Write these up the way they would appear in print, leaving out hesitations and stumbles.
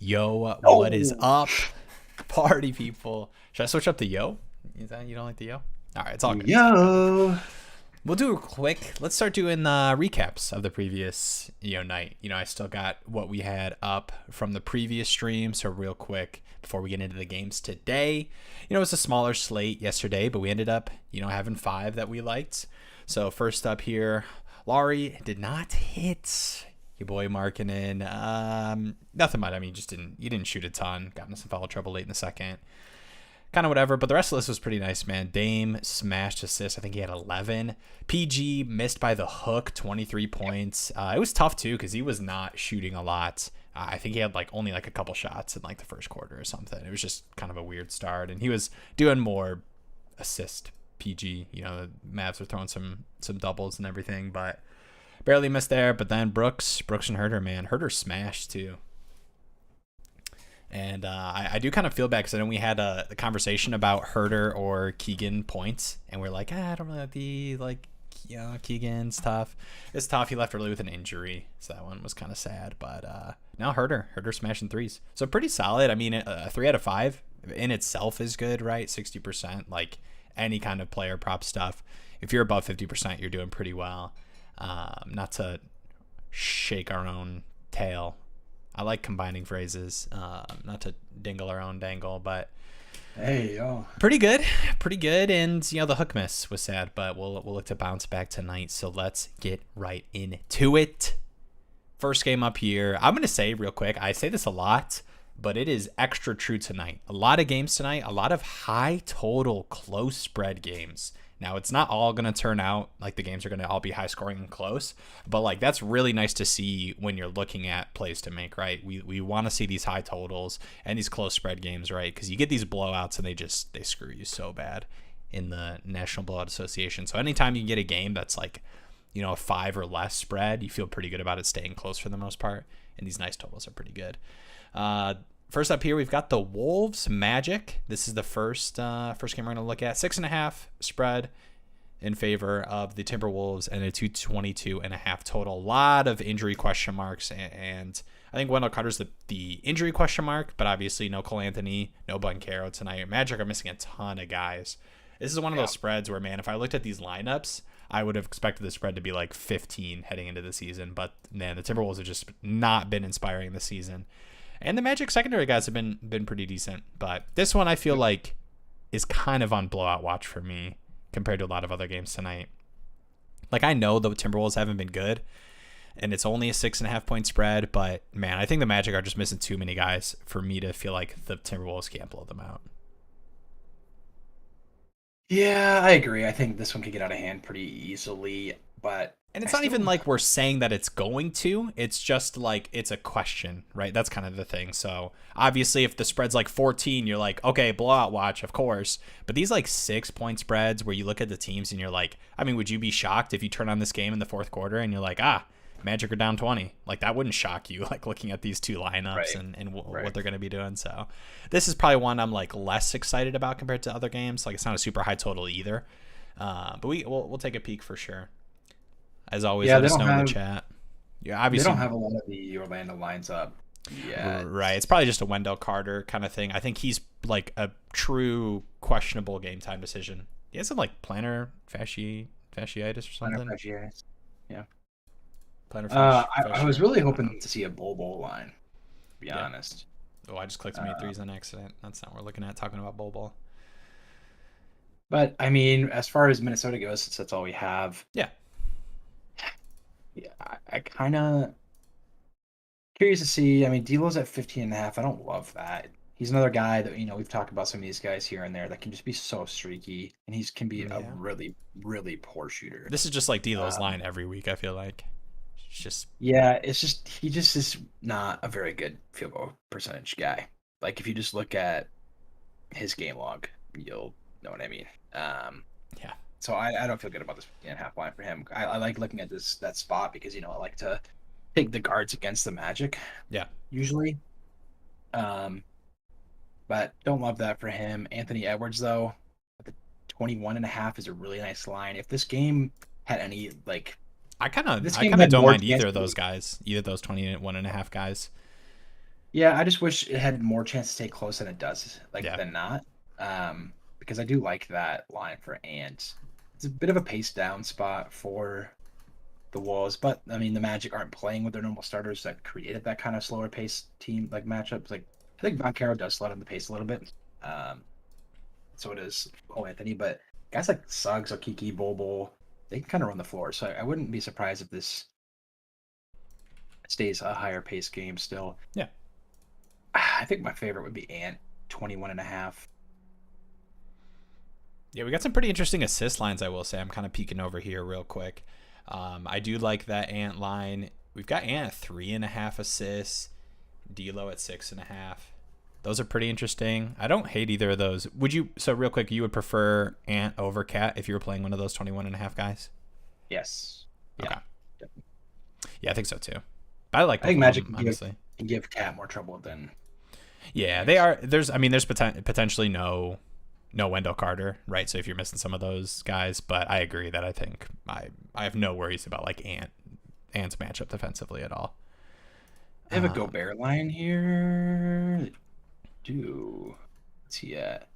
Yo, what is Oh, up, party people? Should I switch up to yo? Is that you don't like the yo? All right, it's all good. It's all good. yo. We'll do a quick. Let's start doing recaps of the previous night. I still got what we had up from the previous stream. So real quick before we get into the games today, it was a smaller slate yesterday, but we ended up having 5 that we liked. So first up here, Laurie did not hit. Your boy Markkinen, nothing much. I mean, you didn't shoot a ton. Got into some foul trouble late in the second. Kind of whatever, but the rest of this was pretty nice, man. Dame smashed assists. I think he had 11. PG missed by the hook, 23 points. It was tough too because he was not shooting a lot. I think he had only a couple shots in the first quarter or something. It was just kind of a weird start, and he was doing more assist. PG, the Mavs were throwing some doubles and everything, but barely missed there. But then Brooks and Herter, man, Herter smashed too. And I do kind of feel bad because I know we had a conversation about Herter or Keegan points, and we're like, I don't really Keegan's tough. It's tough. He left early with an injury, so that one was kind of sad. But now Herter smashing threes, so pretty solid. I mean, a 3 out of 5 in itself is good, right? 60%, like any kind of player prop stuff. If you're above 50%, you're doing pretty well. Not to shake our own tail. I like combining phrases, not to dingle our own dangle, but Hey, yo. pretty good. And the hook miss was sad, but we'll look to bounce back tonight. So let's get right into it. First game up here. I'm gonna say real quick. I say this a lot, but it is extra true tonight. A lot of games tonight. A lot of high total, close spread games. Now, it's not all going to turn out like the games are going to all be high scoring and close, but that's really nice to see when you're looking at plays to make, right? We want to see these high totals and these close spread games, right? Because you get these blowouts and they screw you so bad in the National Blowout Association. So anytime you get a game that's a 5 or less spread, you feel pretty good about it staying close for the most part. And these nice totals are pretty good. First up here, we've got the Wolves Magic. This is the first game we're going to look at. 6.5 spread in favor of the Timberwolves and a 222.5 total. A lot of injury question marks, and I think Wendell Carter's the injury question mark, but obviously no Cole Anthony, no Banchero tonight. Magic are missing a ton of guys. This is one of those spreads where, man, if I looked at these lineups, I would have expected the spread to be 15 heading into the season, but man, the Timberwolves have just not been inspiring this season. And the Magic secondary guys have been pretty decent. But this one I feel like is kind of on blowout watch for me compared to a lot of other games tonight. I know the Timberwolves haven't been good, and it's only a 6.5 point spread, but man, I think the Magic are just missing too many guys for me to feel like the Timberwolves can't blow them out. Yeah, I agree. I think this one could get out of hand pretty easily, but And I it's not still even we're saying that it's going to. It's just it's a question, right? That's kind of the thing. So obviously, if the spread's 14, you're okay, blowout watch, of course. But these 6-point spreads where you look at the teams and you're I mean, would you be shocked if you turn on this game in the fourth quarter and you're Magic are down 20? That wouldn't shock you, looking at these two lineups Right. and Right. what they're going to be doing. So this is probably one I'm less excited about compared to other games. It's not a super high total either. But we'll take a peek for sure. As always, Yeah, let us know in the chat. Yeah, they obviously, don't have a lot of the Orlando lines up yet. right. It's probably just a Wendell Carter kind of thing. I think he's a true questionable game time decision. He has some plantar fasciitis or something. Yeah. Plantar I was fascia. really hoping to see a Bobo line, to be Yeah. honest. Oh, I just clicked made threes on accident. That's not what we're looking at. Talking about Bol. But I mean, as far as Minnesota goes, since that's all we have, Yeah. yeah, I kind of curious to see. I mean, D'Lo's at 15.5. I don't love that. He's another guy that, we've talked about some of these guys here and there that can just be so streaky, and he can be a Yeah. really, really poor shooter. This is just D'Lo's line every week. I feel like it's just Yeah, it's just he just is not a very good field goal percentage guy. If you just look at his game log, you'll know what I mean. yeah. So I don't feel good about this 15.5 line for him. I like looking at that spot because I like to take the guards against the Magic. Yeah. Usually. But don't love that for him. Anthony Edwards though, at the 21.5 is a really nice line. If this game had any I kind of this game don't had more mind either chance of those to- guys, either of those 21.5 guys. Yeah, I just wish it had more chance to stay close than it does, like Yeah. than not. Because I do like that line for Ant. It's a bit of a pace down spot for the Wolves, but I mean the Magic aren't playing with their normal starters that created that kind of slower pace team like matchups. Like I think Moncaro does slow down the pace a little bit. So it is Cole Anthony, but guys like Suggs, Okiki, Bobo, they can kind of run the floor. So I wouldn't be surprised if this stays a higher pace game still. Yeah. I think my favorite would be Ant, 21 and a half. Yeah, we got some pretty interesting assist lines, I will say. I'm kind of peeking over here real quick. I do like that Ant line. We've got Ant at 3.5 assists, D'Lo at 6.5. Those are pretty interesting. I don't hate either of those. Would you, so real quick, you would prefer Ant over Cat if you were playing one of those 21.5 guys? Yes. Okay. Yeah. Yeah, I think so too. I like I both think of Magic them, honestly. can give Cat more trouble than Yeah, they Ant. are. There's potentially no Wendell Carter, right? So if you're missing some of those guys, but I agree that I think I have no worries about like Ant's matchup defensively at all. I have a Gobert line here. Do what's he at?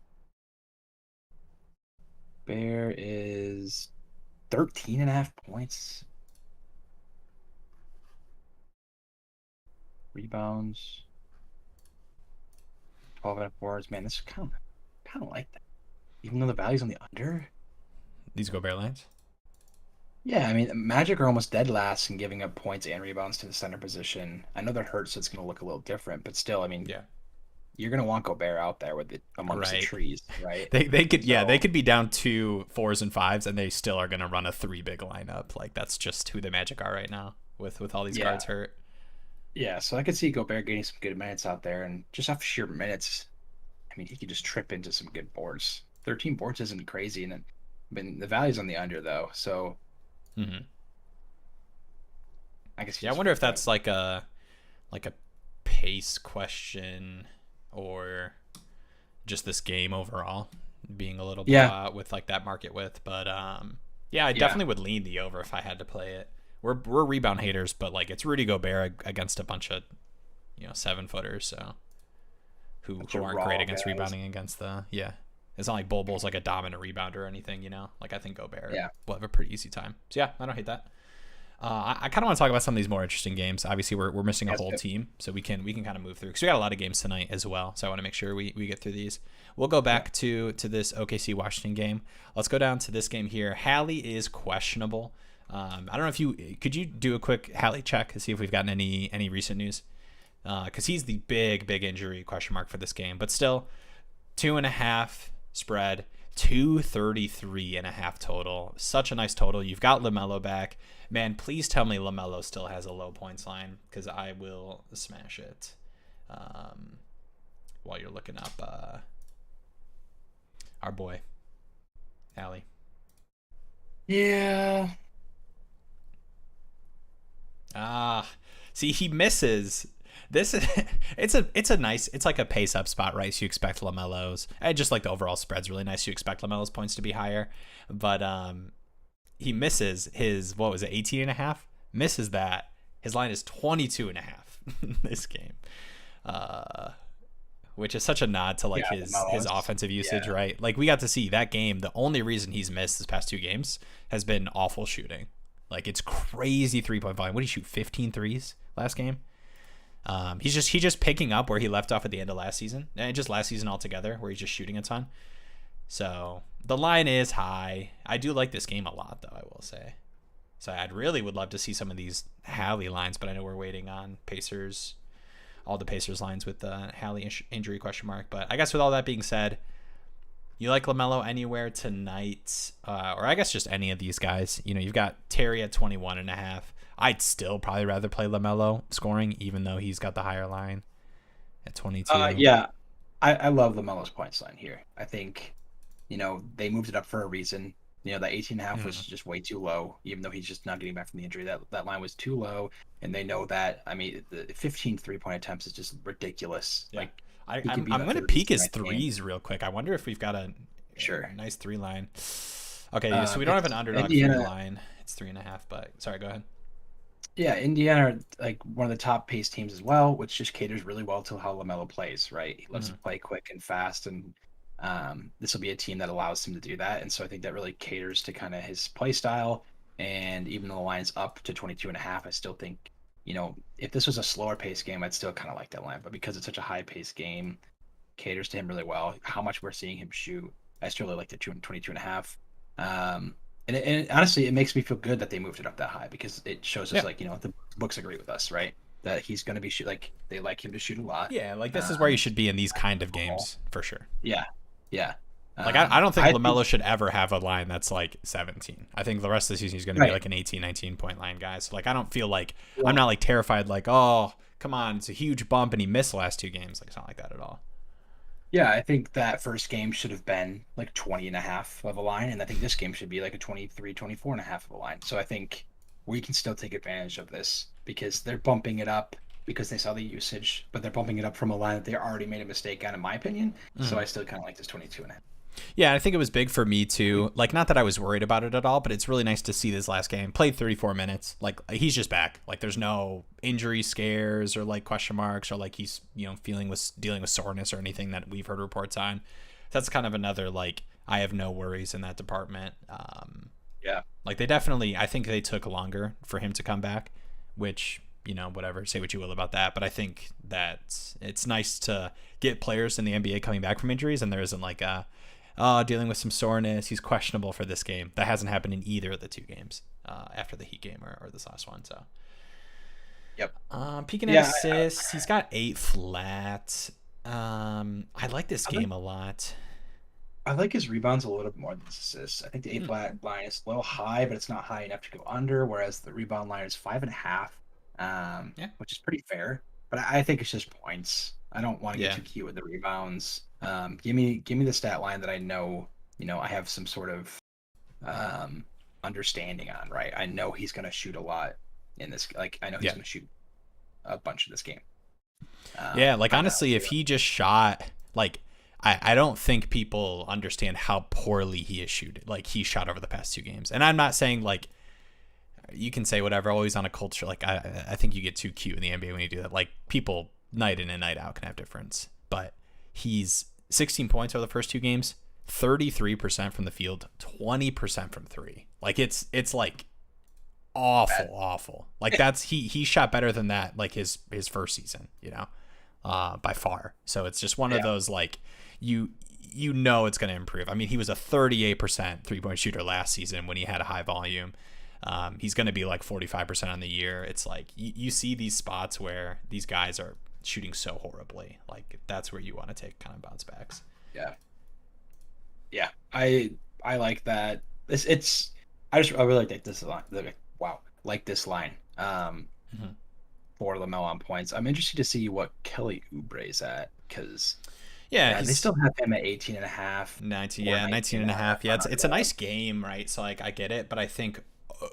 Bear is 13 and a half points. Rebounds, 12 and a half boards. Man, this is kind of like that. Even though the value's on the under. These Gobert lines. Yeah, I mean, Magic are almost dead last in giving up points and rebounds to the center position. I know that hurts, so it's going to look a little different, but still, I mean, Yeah. you're going to want Gobert out there with it amongst the Right. trees, right? They could So, they could be down 2 4s and 5s and they still are gonna run a 3 big lineup. Like that's just who the Magic are right now with all these yeah, guards hurt. yeah. So I could see Gobert getting some good minutes out there, and just off sheer minutes, I mean, he could just trip into some good boards. 13 boards isn't crazy, and I mean, the value's on the under though, so Mm-hmm. I guess Yeah, he's I just wonder if flipped out. that's like a pace question or just this game overall being a little Yeah, blowout with like that market width. But yeah, I yeah. definitely would lean the over if I had to play it. We're rebound haters, but like it's Rudy Gobert against a bunch of 7-footers, so Bunch who of aren't great raw against guys. rebounding against the yeah. It's not like Bol Bol's like a dominant rebounder or anything. Like I think Gobert Yeah. will have a pretty easy time. So yeah, I don't hate that. I kind of want to talk about some of these more interesting games. Obviously, we're missing a That's whole good. team, so we can kind of move through because we got a lot of games tonight as well. So I want to make sure we get through these. We'll go back to this OKC Washington game. Let's go down to this game here. Hallie is questionable. I don't know if could you do a quick Hallie check to see if we've gotten any recent news because he's the big injury question mark for this game, but still 2.5 spread. 233.5 total. Such a nice total. You've got LaMelo back. Man, please tell me LaMelo still has a low points line because I will smash it while you're looking up our boy, Allie. Yeah. See, he misses. This is it's a nice, it's like a pace up spot, right? So you expect LaMelo's, and just like the overall spread's really nice. You expect LaMelo's points to be higher, but he misses his, what was it, 18.5? Misses that. His line is 22.5 this game, which is such a nod to like Yeah, his LaMelo's. offensive usage, Yeah. right? Like we got to see that game. The only reason he's missed this past 2 games has been awful shooting. Like it's crazy 3-point volume. What did he shoot? 15 threes last game. He's just picking up where he left off at the end of last season, and just last season altogether, where he's just shooting a ton. So the line is high. I do like this game a lot, though, I will say. So I'd really would love to see some of these Hallie lines, but I know we're waiting on Pacers, all the Pacers lines with the Hallie injury question mark. But I guess with all that being said, you like LaMelo anywhere tonight, or I guess just any of these guys. You've got Terry at 21.5. I'd still probably rather play LaMelo scoring, even though he's got the higher line at 22. Yeah. I love LaMelo's points line here. I think, they moved it up for a reason. That 18.5 was Mhm. just way too low, even though he's just not getting back from the injury. That line was too low, and they know that. I mean, the 15 3-point attempts is just ridiculous. Yeah. Like, I, he could I'm, be in I'm the going to 30s peek his tonight game. threes real quick. I wonder if we've got a Sure. nice 3 line. Okay, so we don't have an It's underdog 3 Indiana. line. It's 3.5, but sorry, go ahead. Yeah, Indiana are like one of the top pace teams as well, which just caters really well to how LaMelo plays, right? He loves to Mhm. play quick and fast, and this will be a team that allows him to do that. And so I think that really caters to kind of his play style. And even though the line's up to 22 and a half, I still think, if this was a slower pace game, I'd still kind of like that line. But because it's such a high pace game, caters to him really well. How much we're seeing him shoot, I still really like the 22 and a half. And honestly, it makes me feel good that they moved it up that high because it shows us Yeah. like the books agree with us, right? That he's going to be shoot like they like him to shoot a lot. Yeah, like this is where you Um, should be in these kind of games for sure. yeah, yeah. Like I don't think I think LaMelo should ever have a line that's like 17. I think the rest of the season he's going to be right. like an 18, 19 point line guy. So like I don't feel like I'm not like terrified like, "Oh, come on, it's a huge bump and he missed the last two games." Like it's not like that at all. Yeah, I think that first game should have been like 20 and a half of a line, and I think this game should be like a 23, 24 and a half of a line. So I think we can still take advantage of this because they're bumping it up because they saw the usage, but they're bumping it up from a line that they already made a mistake on, in my opinion. So Mhm. I still kind of like this 22 and a half. Yeah, I think it was big for me too. Like, not that I was worried about it at all, but it's really nice to see this last game. Played 34 minutes. Like, he's just back. Like, there's no injury scares or like question marks or like he's dealing with soreness or anything that we've heard reports on. That's kind of another like I have no worries in that department. Yeah. Like they definitely, I think they took longer for him to come back, which whatever, say what you will about that, but I think that it's nice to get players in the NBA coming back from injuries, and there isn't like a dealing with some soreness. He's questionable for this game. That hasn't happened in either of the two games after the Heat game or this last one. So, Yep. peeking at Yeah. assists, he's got 8 flat. I like this I like game a lot. I like his rebounds a little bit more than his assists. I think the A Hmm. flat line is a little high, but it's not high enough to go under. Whereas the rebound line is 5.5, Yeah, which is pretty fair. But I think it's just points. I don't want to get yeah, too cute with the rebounds. Give me the stat line that I know. I have some sort of um, understanding on. Right, I know he's going to shoot a lot in this. Like I know he's yeah, going to shoot a bunch of this game. yeah. Like I know. honestly, if he just shot like. I don't think people understand how poorly he is shooting. Like he shot over the past two games, and I'm not saying like you can say whatever. Always on a culture like I think you get too cute in the NBA when you do that. Like people night in and night out can have difference, but he's 16 points over the first two games, 33% from the field, 20% from three. Like it's like awful, awful. Like that's he shot better than that like his first season, by far. So it's just one of Yeah. those like you it's going to improve. I mean, he was a 38% three-point shooter last season when he had a high volume. He's going to be like 45% on the year. It's like you see these spots where these guys are shooting so horribly. Like that's where you want to take kind of bounce backs. Yeah. Yeah, I like that. I really like this line. Wow, like this line. Mhm. For Lamelo on points. I'm interested to see what Kelly Oubre's at because Yeah, yeah, they he's still have him at 18 and a half 19, or yeah, 19 19 and and a a half. half Yeah, on it's a nice game, right? So like I get it, but I think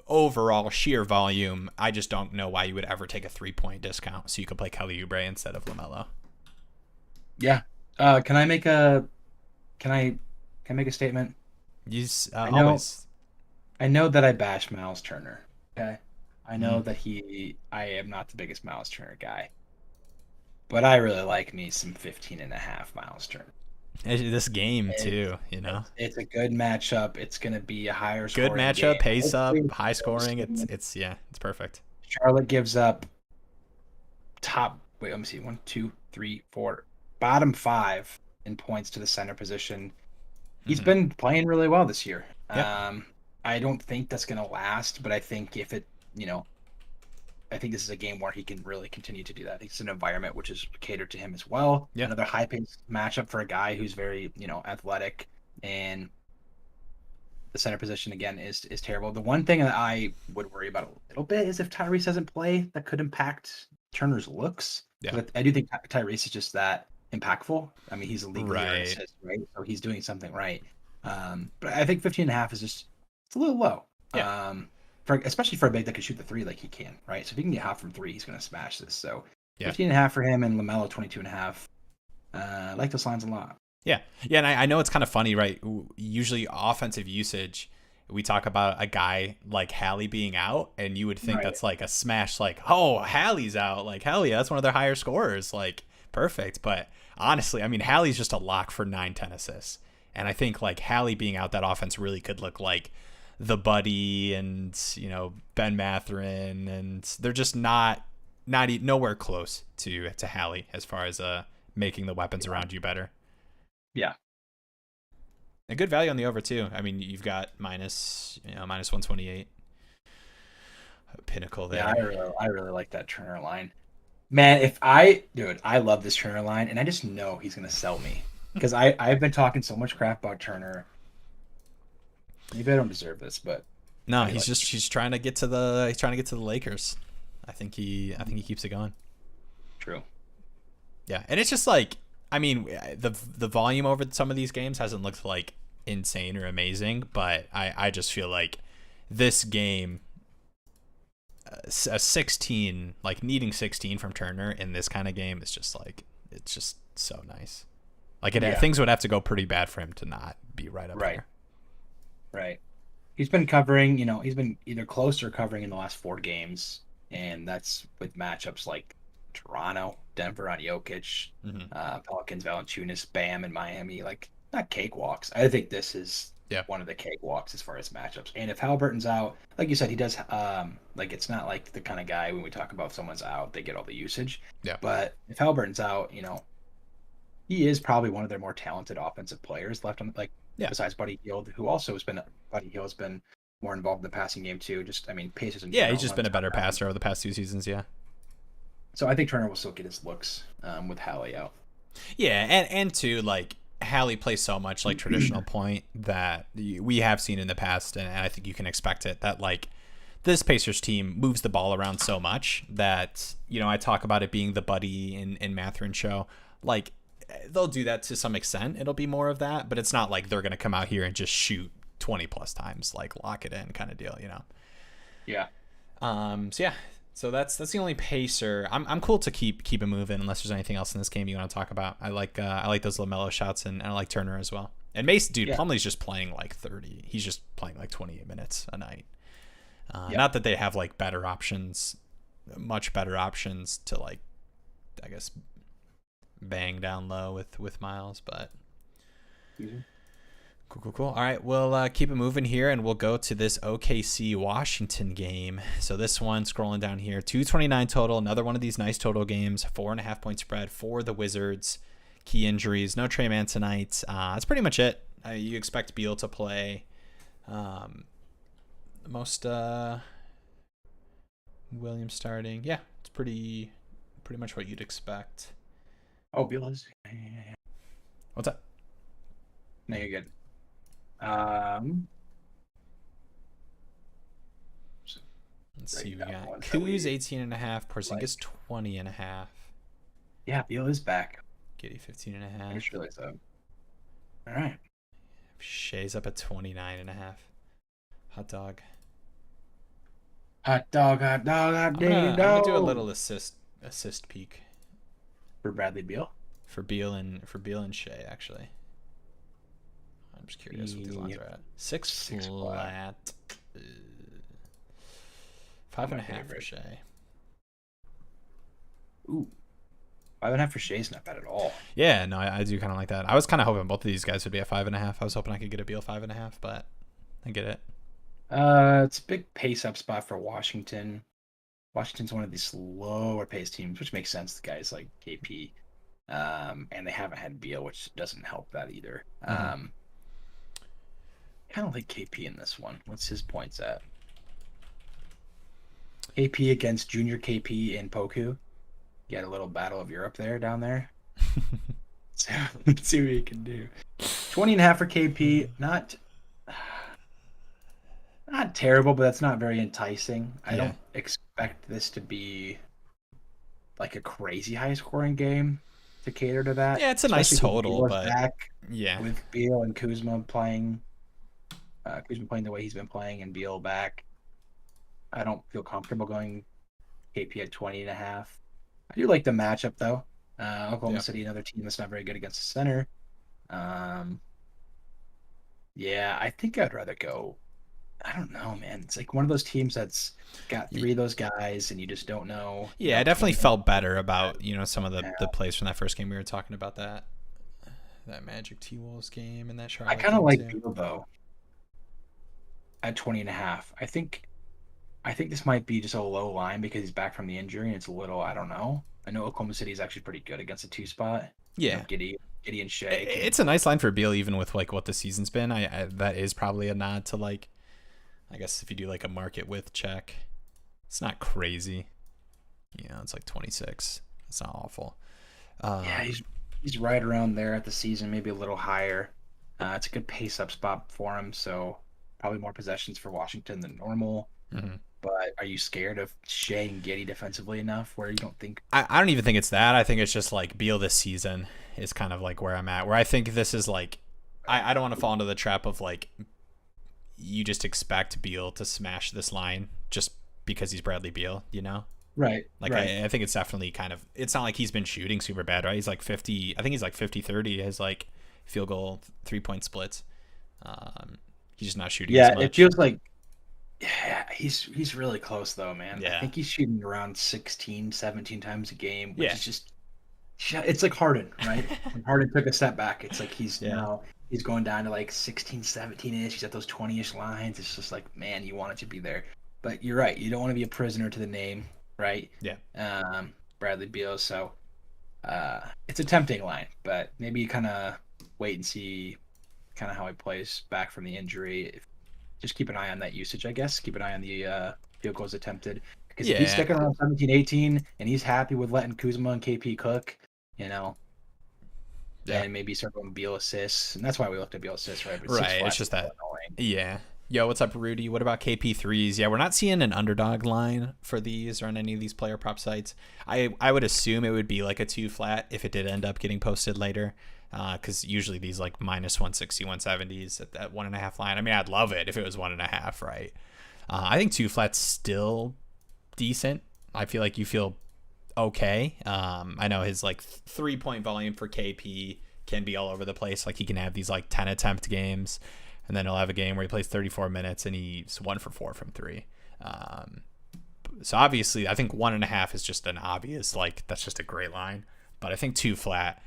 overall sheer volume, I just don't know why you would ever take a 3-point discount so you could play Kelly Oubre instead of LaMelo. Yeah. Uh, can I make a can I can I make a statement? You I know always. I know that I bash Miles Turner. Okay. I know Mm. that I am not the biggest Miles Turner guy, but I really like me some 15 and a half Miles Turner. This game It's too, it's a good matchup. It's going to be a higher good scoring game. matchup, pace up, Hopefully, it's high close. scoring. It's yeah, it's perfect. Charlotte gives up top. Wait, let me see. One, two, three, four. Bottom five in points to the center position. He's Hmm. been playing really well this year. Yep. I don't think that's going to last, but I think if it, I think this is a game where he can really continue to do that. It's an environment which is catered to him as well. Yeah. Another high paced matchup for a guy who's very, athletic, and the center position again is terrible. The one thing that I would worry about a little bit is if Tyrese doesn't play, that could impact Turner's looks. Yeah. But I do think Tyrese is just that impactful. I mean, he's a league leader in Right. assists, right? So he's doing something right. But I think 15 and a half is just it's a little low. Yeah. Especially for a big that can shoot the three like he can, right? So if he can get hot from three, he's going to smash this. So Yeah. 15 and a half for him and LaMelo 22 and a half. I like those lines a lot. Yeah. Yeah, and I know it's kind of funny, right? Usually offensive usage we talk about a guy like Hallie being out, and you would think Right. that's like a smash, like, oh, Hallie's out. Like, hell yeah, that's one of their higher scorers. Like, perfect. But honestly, I mean, Hallie's just a lock for 9-10 assists. And I think like Hallie being out, that offense really could look like the Buddy and, Ben Matherin. And they're just nowhere close to Hallie as far as making the weapons around you better. Yeah. A good value on the over too. I mean, you've got minus 128 pinnacle there. Yeah, I really like that Turner line. Man, dude, I love this Turner line, and I just know he's gonna sell me because I've been talking so much crap about Turner. Maybe I don't deserve this, but No, I like he's trying to get to the Lakers. I think he keeps it going. true. Yeah, and it's just like, I mean, the volume over some of these games hasn't looked like insane or amazing, but I just feel like this game, a 16, like needing 16 from Turner in this kind of game is just like, it's just so nice. Like things would have to go pretty bad for him to not be right up there. Right. He's been covering, he's been either close or covering in the last 4 games, and that's with matchups like Toronto, Denver on Jokic, Pelicans, Valanciunas, Bam, and Miami. Like, not cakewalks. I think this is one of the cakewalks as far as matchups. And if Halliburton's out, like you said, he does. Like, it's not like the kind of guy when we talk about if someone's out, they get all the usage. Yeah. But if Halliburton's out, he is probably one of their more talented offensive players left on besides Buddy Hield, who also has been more involved in the passing game too. Just, I mean, Pacers in general. He's just been a better passer over the past 2 seasons. Yeah. So I think Turner will still get his looks with Hallie out. Yeah, and too, like, Hallie plays so much like traditional point that we have seen in the past, and I think you can expect it, that like this Pacers team moves the ball around so much that, I talk about it being the Buddy and Matherin show. Like, they'll do that to some extent. It'll be more of that, but it's not like they're going to come out here and just shoot 20 plus times, like lock it in kind of deal, Yeah. So yeah. So that's the only Pacer. I'm cool to keep it moving unless there's anything else in this game you want to talk about. I like those LaMelo shots, and I like Turner as well. And Mace, dude, Plumlee's just playing like 30. He's just playing like 28 minutes a night. Not that they have like better options, much better options to, like, I guess, bang down low with Miles, but Cool. All right, we'll keep it moving here, and we'll go to this OKC Washington game. So this one, scrolling down here, 229 total. Another one of these nice total games. 4.5 point spread for the Wizards. Key injuries. No Trey Mann tonight. That's pretty much it. You expect Beal to play. Most Williams starting. Yeah, it's pretty much what you'd expect. Oh, Beal is. What's up? No, you're good. Let's see. We got Kuz 18.5, Porzingis 20.5. Yeah, Beal is back. Giddey 15.5. I just realized that. All right. Shea's up at 29.5. Hot dog. I'm gonna do a little assist peek for Bradley Beal. For Beal and Shea, actually. I'm just curious what these lines are at. 6 flat. 5.5 for Shea. Ooh. 5.5 for Shea's not bad at all. Yeah, no, I do kind of like that. I was kind of hoping both of these guys would be at 5.5. I was hoping I could get a Beal 5.5, but I get it. It's a big pace up spot for Washington. Washington's one of these slower pace teams, which makes sense. The guys like KP, and they haven't had Beal, which doesn't help that either. I don't like KP in this one. What's his points at? KP against Junior KP and Poku. Get a little battle of Europe down there. So let's see what he can do. 20.5 for KP. Not terrible, but that's not very enticing. I don't expect this to be like a crazy high scoring game to cater to that. Yeah, it's a nice total, but with Beal and Kuzma playing the way he's been playing and Beal back, I don't feel comfortable going KP at 20.5. I do like the matchup though. Oklahoma City, another team that's not very good against the center. I think I'd rather go I don't know, man. It's like one of those teams that's got Y- three of those guys, and you just don't know. Yeah, I definitely Can felt better about some of yeah. the plays from that first game we were talking about that Magic T Wolves game and that I Charlotte kind of game like too. Beal though at 20 and a half. I think this might be just a low line because he's back from the injury, and it's a little. I don't know. I know Oklahoma City is actually pretty good against a two spot. Yeah, Giddy and Shea can. it's a nice line for Beal, even with like what the season's been. That is probably a nod to like, I guess if you do like a market with check, it's not crazy. It's like 26. It's not awful. Yeah, he's right around there at the season, maybe a little higher. It's a good pace up spot for him, so probably more possessions for Washington than normal. Mhm. But are you scared of Shea and Giddy defensively enough where you don't think? I don't even think it's that. I think it's just like Beal this season is kind of like where I'm at. Where I think this is like, I don't want to fall into the trap of like you just expect Beal to smash this line just because he's Bradley Beal, Right, Like right. I think it's definitely kind of, it's not like he's been shooting super bad, right? He's like 50, I think he's like 50-30 his like field goal 3-point splits. Um, he's just not shooting as Yeah, it much. feels like yeah, he's really close though, man. I Yeah. think he's shooting around 16, 17 times a game, which Yeah. is just it's like Harden, right? When Harden took a step back, it's like Yeah. he's going down to like 16, 17-ish. He's at those 20-ish lines. It's just like, man, you want it to be there. But you're right. You don't want to be a prisoner to the name, right? Yeah. Bradley Beal. So it's a tempting line, but maybe you kind of wait and see kind of how he plays back from the injury. Just keep an eye on that usage, I guess. Keep an eye on the field goals attempted. Because if he's Yeah. sticking around 17, 18, and he's happy with letting Kuzma and KP cook, you know, Yeah. then maybe start going Beal assists. And that's why we looked at Beal assists, right? But six Right. It's flats is just a little that. annoying. Yeah. Yo, what's up, Rudy? What about KP3s? Yeah, we're not seeing an underdog line for these or on any of these player prop sites. I would assume it would be like a 2 flat if it did end up getting posted later. Because usually these like minus 160, 170s at that 1.5 line. I mean, I'd love it if it was 1.5, right? I think 2 flats still decent. I feel like you feel okay. I know his like 3-point volume for KP can be all over the place. Like he can have these like 10 attempt games, and then he'll have a game where he plays 34 minutes and he's 1 for 4 from 3. Um, so obviously, I think 1.5 is just an obvious, like that's just a great line. But I think 2 flat,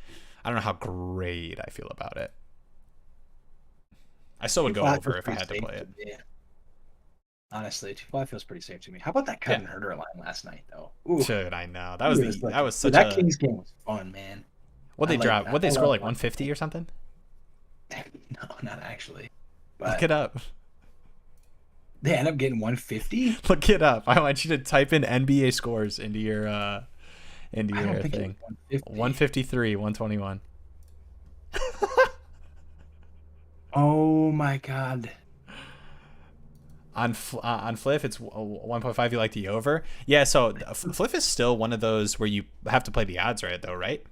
I don't know how great I feel about it. I still would Two go flat over feels if I pretty had to safe play to it. me. Honestly, two flat feels pretty safe to me. How about that Yeah, Kevin Herter line last night, though? Ooh, dude, I know he was that looking. was Dude, such that a, Kings game was fun, man. what they drop, what they I score love like watching 150 or something. that. No, not actually. Look But it up. they end up getting 150. Look it up. I want you to type in NBA scores into I don't your think it was thing. 150. 153, 121. Oh my god. On Fliff, it's 1.5. You like the over? Yeah. So Fliff is still one of those where you have to play the odds right, though, right?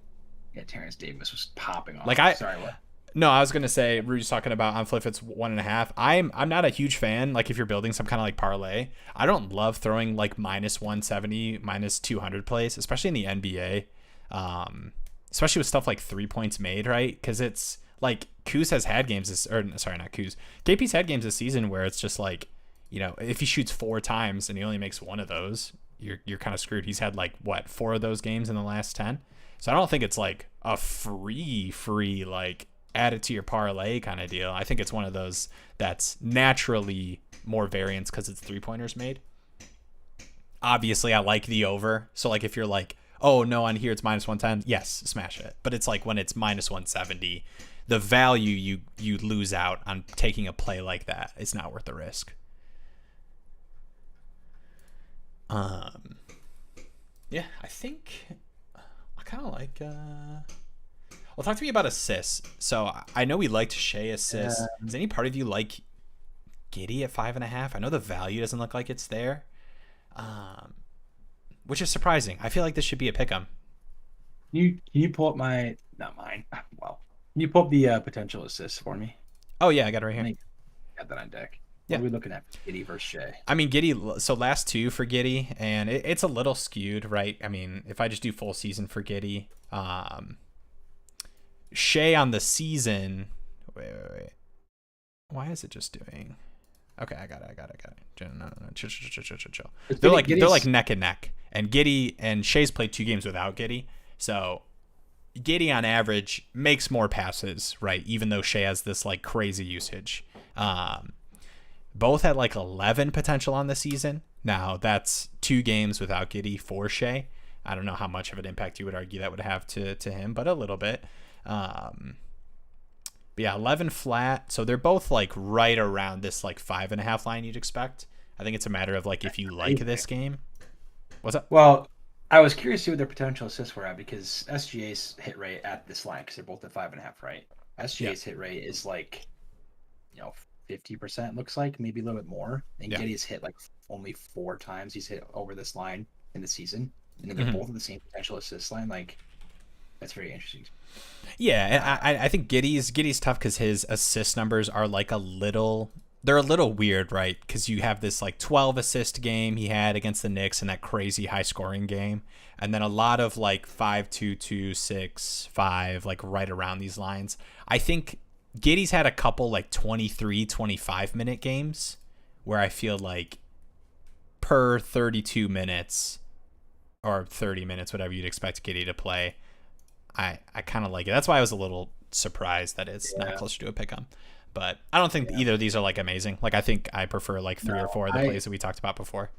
Yeah, Terrence Davis was popping Like off. Sorry, what? no, I was gonna say Rudy's talking about on Fliff, it's 1.5. I'm not a huge fan. Like if you're building some kind of like parlay, I don't love throwing like minus 170, minus 200 plays, especially in the NBA. Especially with stuff like 3 points made, right? Because it's like Kuz has had games this, or sorry, not Kuz. KP's had games this season where it's just like, if he shoots 4 times and he only makes one of those, you're kind of screwed. He's had like what 4 of those games in the last 10. So I don't think it's like a free like add it to your parlay kind of deal. I think it's one of those that's naturally more variance because it's 3-pointers made. Obviously, I like the over. So like if you're like, oh no, on here it's minus 110, yes, smash it. But it's like when it's minus 170, the value you lose out on taking a play like that is not worth the risk. Yeah, I think I kind of like. Well, talk to me about assists. So I know we liked Shea assists. Does any part of you like Giddy at 5.5? I know the value doesn't look like it's there, which is surprising. I feel like this should be a pick'em. Can you pull up my not mine? Well, can you pull up the potential assists for me? Oh yeah, I got it right I here. think got that on deck. Yeah. What are we looking at? Giddy versus Shea. I mean, Giddy, so last 2 for Giddy, and it's a little skewed, right? I mean, if I just do full season for Giddy, Shea on the season, wait. Why is it just doing? Okay, I got it. No. Chill. It's They're Giddey's, like neck and neck. And Giddey and Shea's played 2 games without Giddey. So Giddey on average makes more passes, right? Even though Shea has this like crazy usage. Both had like 11 potential on the season. Now that's 2 games without Giddey for Shea. I don't know how much of an impact you would argue that would have to him, but a little bit. But yeah, 11 flat. So they're both like right around this like 5.5 line you'd expect. I think it's a matter of like if you like this game. What's up? well, I was curious to see what their potential assists were at because SGA's hit rate at this line, because they're both at 5.5, right? SGA's hit rate is like, 50% looks like, maybe a little bit more. And Giddey's hit like only 4 times he's hit over this line in the season. And then they're both at the same potential assist line. Like, that's very interesting. Yeah, and I think Giddey's tough because his assist numbers are like they're a little weird, right? Because you have this like 12 assist game he had against the Knicks in that crazy high scoring game, and then a lot of like 5-2-2, 6-5, like right around these lines. I think Giddey's had a couple like 23, 25-minute games where I feel like per 32 minutes or 30 minutes, whatever you'd expect Giddey to play, I kind of like it. That's why I was a little surprised that it's not closer to a pick 'em. But I don't think either of these are like amazing. Like I think I prefer like 3 or 4 of the plays that we talked about before.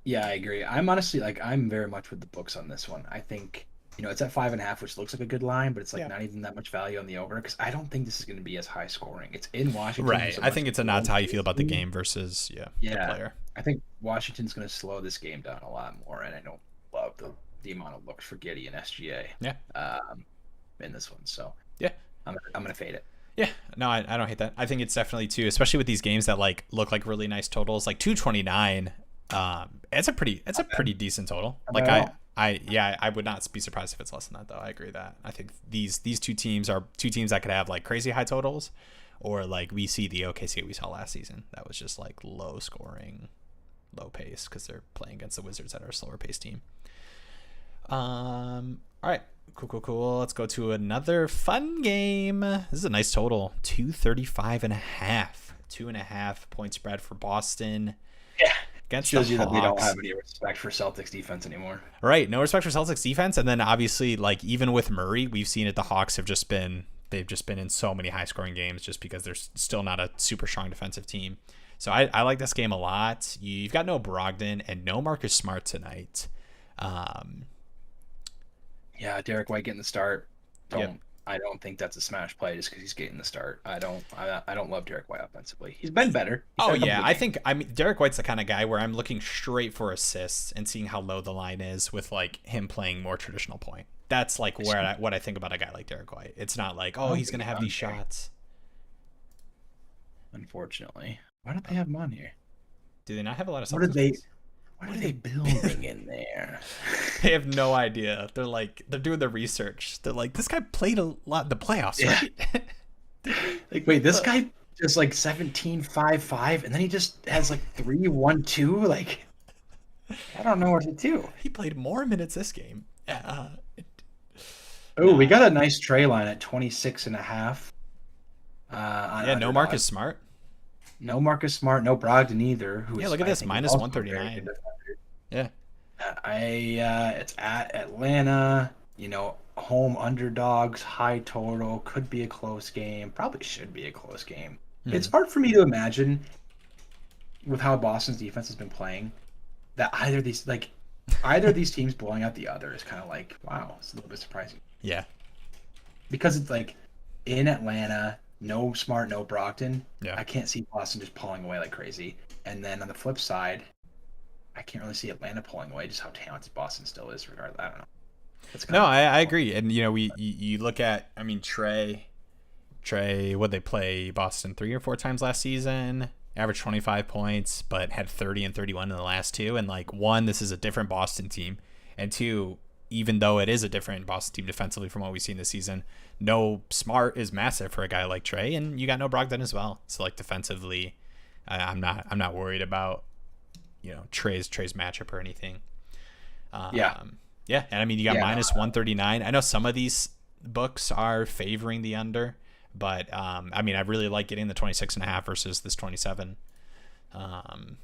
Yeah, I agree. I'm honestly like I'm very much with the books on this one. I think it's at 5.5, which looks like a good line, but it's like not even that much value on the over because I don't think this is going to be as high scoring. It's in Washington, right? I think it's a nod to how you feel about the game versus the player. I think Washington's going to slow this game down a lot more, and I don't love the amount of looks for Giddey and SGA. In this one, so I'm gonna fade it. Yeah, no, I don't hate that. I think it's definitely too, especially with these games that like look like really nice totals, like 229. It's a pretty decent total. Like I would not be surprised if it's less than that though. I agree that I think these 2 teams are 2 teams that could have like crazy high totals, or like we see the OKC we saw last season that was just like low scoring, low pace because they're playing against the Wizards that are a slower paced team. All right. Cool. Let's go to another fun game. This is a nice total. 235.5. 2.5 point spread for Boston. Yeah. Against shows the you Hawks. That we don't have any respect for Celtics defense anymore. Right. No respect for Celtics defense. And then obviously, like even with Murray, we've seen it. The Hawks they've just been in so many high scoring games just because they're still not a super strong defensive team. So I like this game a lot. You've got no Brogdon and no Marcus Smart tonight. Yeah, Derek White getting the start. I don't think that's a smash play just because he's getting the start. I don't love Derek White offensively. He's been better. Derek White's the kind of guy where I'm looking straight for assists and seeing how low the line is with like him playing more traditional point. That's like what I think about a guy like Derek White. It's not like he's gonna have these shots. Unfortunately, why don't they have him on here? Do they not have a lot of? What are they building in there? They have no idea. They're doing the research. They're like, this guy played a lot in the playoffs, right? Like, wait, this guy just like 17-5-5, and then he just has like 3-1-2. Like, I don't know what to do. He played more minutes this game. We got a nice Trey line at 26.5. No Marcus Smart. No Marcus Smart, no Brogdon either. Look at this, minus 139. Yeah. It's at Atlanta, home underdogs, high total, could be a close game, probably should be a close game. It's hard for me to imagine with how Boston's defense has been playing that either of these teams blowing out the other is kind of like, wow, it's a little bit surprising. Yeah. Because it's like in Atlanta, no Smart, no Brogdon. Yeah. I can't see Boston just pulling away like crazy. And then on the flip side, I can't really see Atlanta pulling away just how talented Boston still is regardless. I don't know. I agree. And, you look at, Trey, what'd they play Boston 3 or 4 times last season? Averaged 25 points, but had 30 and 31 in the last 2. And, like, 1, this is a different Boston team. And 2, even though it is a different Boston team defensively from what we've seen this season, no Smart is massive for a guy like Trey, and you got no Brogdon as well. So like defensively, I'm not worried about Trey's matchup or anything. And you got minus 139. I know some of these books are favoring the under, but I really like getting the 26.5 versus this 27. Um,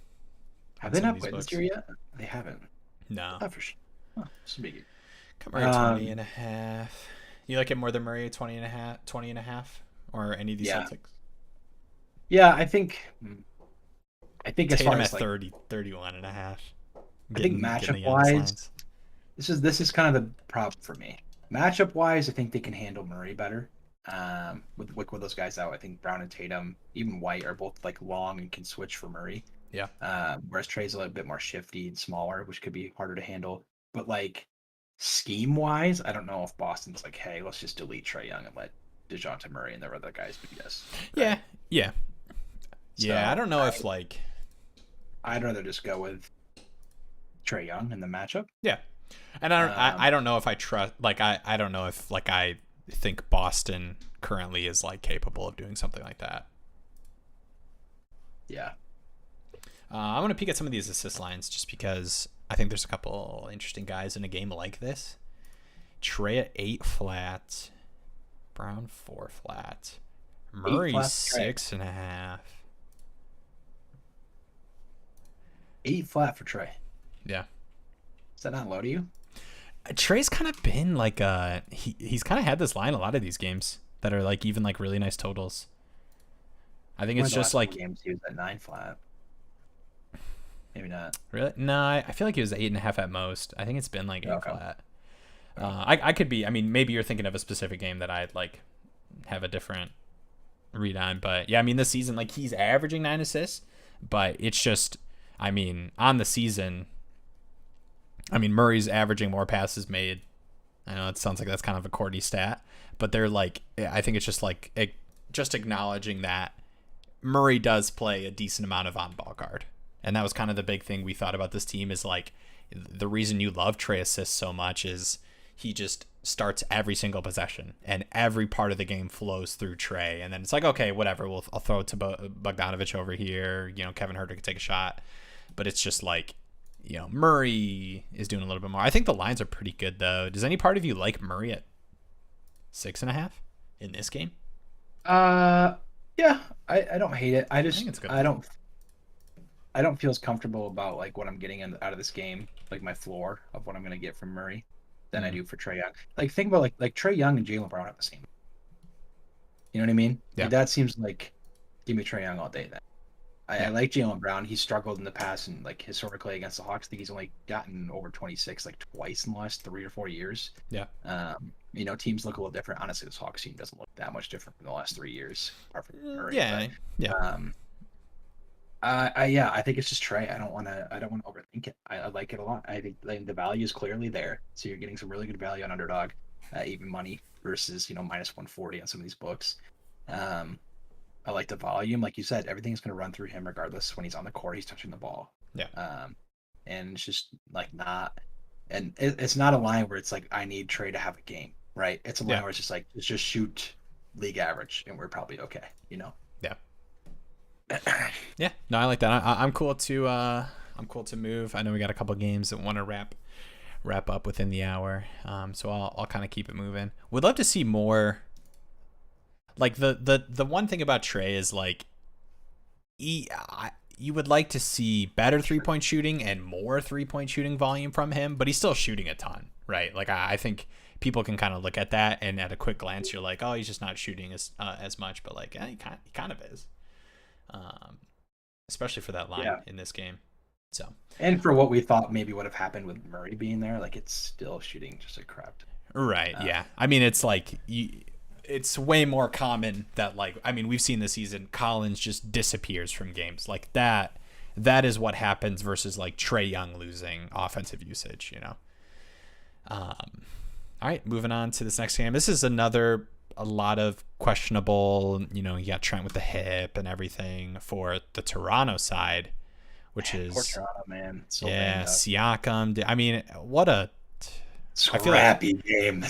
Have in they some of not these played this books. year yet? They haven't. No. Not for sure. Huh, this is big. Come here, 20 Um, and a half. You like it more than Murray, 20 and a half, 20 and a half, or any of these yeah, Celtics? yeah. I think as far Tatum as at like, 30, 31 and a half. I think Getting matchup the Giannis wise, lines. this is kind of the problem for me. Matchup wise, I think they can handle Murray better. With those guys out, I think Brown and Tatum, even White, are both like long and can switch for Murray. Yeah. Whereas Trey's a little bit more shifty and smaller, which could be harder to handle. But like scheme wise, I don't know if Boston's like, hey, let's just delete Trey Young and let DeJounte Murray and their other guys beat us. Yeah. Right. Yeah. Yeah. I So don't know if like. I'd rather just go with Trey Young in the matchup. Yeah. And I don't. Um, I don't know if I trust. Like I don't know if like I think Boston currently is like capable of doing something like that. yeah. I'm gonna peek at some of these assist lines just because I think there's a couple interesting guys in a game like this. Trey at 8 flat, Brown 4 flat, Murray flat Trey. 6.5. 8 flat for Trey. Yeah. Is that not low to you? Trey's kind of been like he's kind of had this line a lot of these games that are like even like really nice totals. I think One it's of the just last like games he was at 9 flat. Maybe not. really no. I feel like he was 8.5 at most. I think it's been like 8 Okay. flat. I could be. I mean, maybe you're thinking of a specific game that I'd like have a different read on, but yeah, I mean this season like he's averaging 9 assists, but it's just I mean on the season. I mean Murray's averaging more passes made. I know it sounds like that's kind of a corny stat, but they're like I think it's just like just acknowledging that Murray does play a decent amount of on-ball guard. And that was kind of the big thing we thought about this team is like the reason you love Trey assists so much is he just starts every single possession and every part of the game flows through Trey. And then it's like, okay, whatever. I'll throw it to Bogdanovich over here. You know, Kevin Huerter could take a shot, but it's just like, you know, Murray is doing a little bit more. I think the lines are pretty good though. Does any part of you like Murray at 6.5 in this game? Yeah, I don't hate it. I think it's good. I don't feel as comfortable about like what I'm getting out of this game, like my floor of what I'm gonna get from Murray, than I do for Trey Young. Like think about like Trey Young and Jaylen Brown at the same. You know what I mean? Yeah. Like, that seems like give me Trey Young all day then. I Yeah. like Jaylen Brown. He's struggled in the past and like historically against the Hawks. I think he's only gotten over 26 like twice in the last 3 or 4 years. Yeah. You know, teams look a little different. Honestly, this Hawks team doesn't look that much different from the last 3 years, apart from Murray. Yeah. Yeah. Yeah, I think it's just Trey. I don't want to overthink it. I like it a lot. I think like, the value is clearly there. So you're getting some really good value on underdog, even money versus minus 140 on some of these books. I like the volume, like you said. Everything's going to run through him regardless. When he's on the court, he's touching the ball. Yeah. And it's just like not, and it's not a line where it's like I need Trey to have a game, right? It's a line where it's just like let's just shoot league average and we're probably okay. Yeah. Yeah, no, I like that. I'm cool to move. I know we got a couple games that want to wrap up within the hour, so I'll kind of keep it moving. Would love to see more. Like the one thing about Trey is like, you would like to see better 3-point shooting and more 3-point shooting volume from him, but he's still shooting a ton, right? Like I think people can kind of look at that and at a quick glance you're like, oh, he's just not shooting as much, but like he kind of is. Especially for that line in this game. So, and for what we thought maybe would have happened with Murray being there, like it's still shooting just a crap. Right. Yeah. I mean, it's like it's way more common that like, I mean, we've seen this season, Collins just disappears from games like that. That is what happens versus like Trey Young losing offensive usage, all right, moving on to this next game. This is a lot of questionable, you got Trent with the hip and everything for the Toronto side, which is poor Toronto, man. So Siakam. I mean, what a scrappy game.